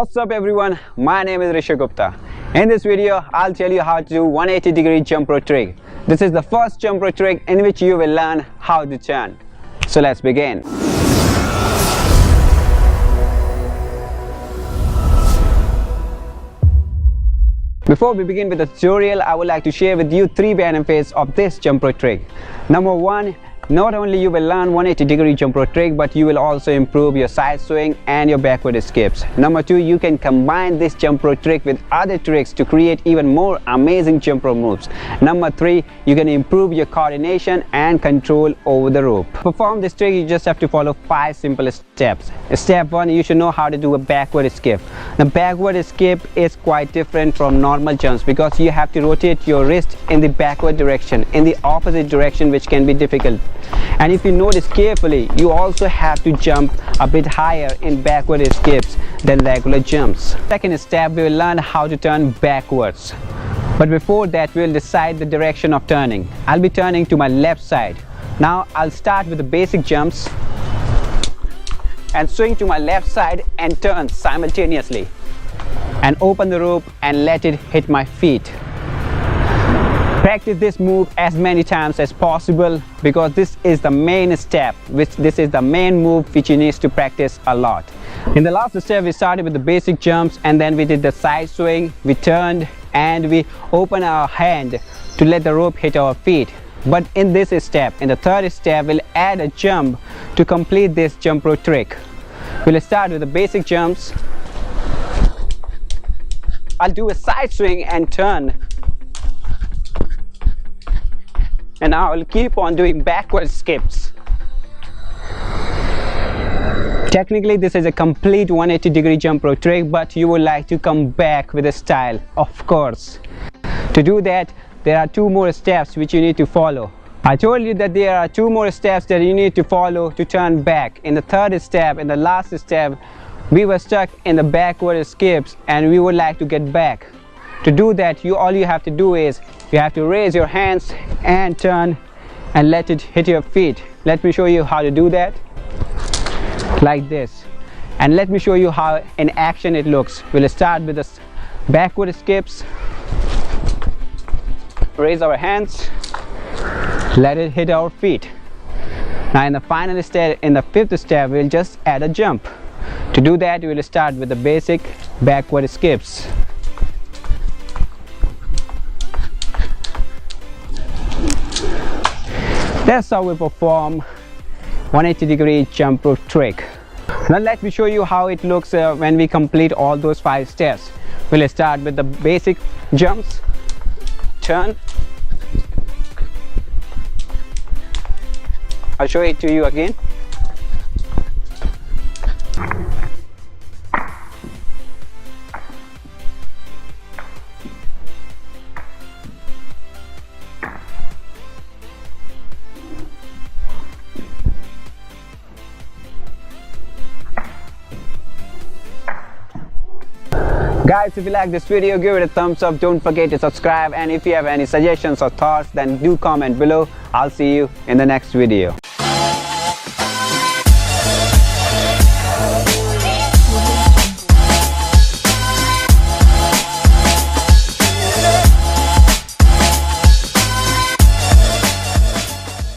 What's up everyone, my name is Rishab Gupta. In this video, I'll tell you how to do 180-degree jump rope trick. This is the first jump rope trick in which you will learn how to turn. So let's begin. Before we begin with the tutorial, I would like to share with you 3 benefits of this jump rope trick. Number 1, not only you will learn 180-degree jump rope trick, but you will also improve your side swing and your backward skips. Number 2, you can combine this jump rope trick with other tricks to create even more amazing jump rope moves. Number 3, you can improve your coordination and control over the rope. To perform this trick, you just have to follow 5 simple steps. Step 1, you should know how to do a backward skip. The backward skip is quite different from normal jumps because you have to rotate your wrist in the backward direction, in the opposite direction, which can be difficult. And if you notice carefully, you also have to jump a bit higher in backward skips than regular jumps. Second step, we will learn how to turn backwards. But before that, we will decide the direction of turning. I'll be turning to my left side. Now I'll start with the basic jumps and swing to my left side and turn simultaneously and open the rope and let it hit my feet. Practice this move as many times as possible because this is the main step, this is the main move which you need to practice a lot. In the last step, we started with the basic jumps and then we did the side swing, we turned and we opened our hand to let the rope hit our feet. But in this step, in the third step, we'll add a jump to complete this jump rope trick. We'll start with the basic jumps. I'll do a side swing and turn. And now I'll keep on doing backward skips. Technically, this is a complete 180-degree jump rope trick, but you would like to come back with a style, of course. To do that, there are 2 more steps which you need to follow. I told you that there are 2 more steps that you need to follow to turn back. In the third step, in the last step, we were stuck in the backward skips and we would like to get back. To do that, all you have to do is you have to raise your hands and turn and let it hit your feet. Let me show you how to do that. Like this. And let me show you how in action it looks. We'll start with the backward skips. Raise our hands. Let it hit our feet. Now in the final step, in the 5th step, we'll just add a jump. To do that, we'll start with the basic backward skips. That's how we perform 180-degree jump rope trick. Now let me show you how it looks when we complete all those 5 steps. We'll start with the basic jumps, turn. I'll show it to you again. Guys, if you like this video, give it a thumbs up, don't forget to subscribe, and if you have any suggestions or thoughts, then do comment below. I'll see you in the next video.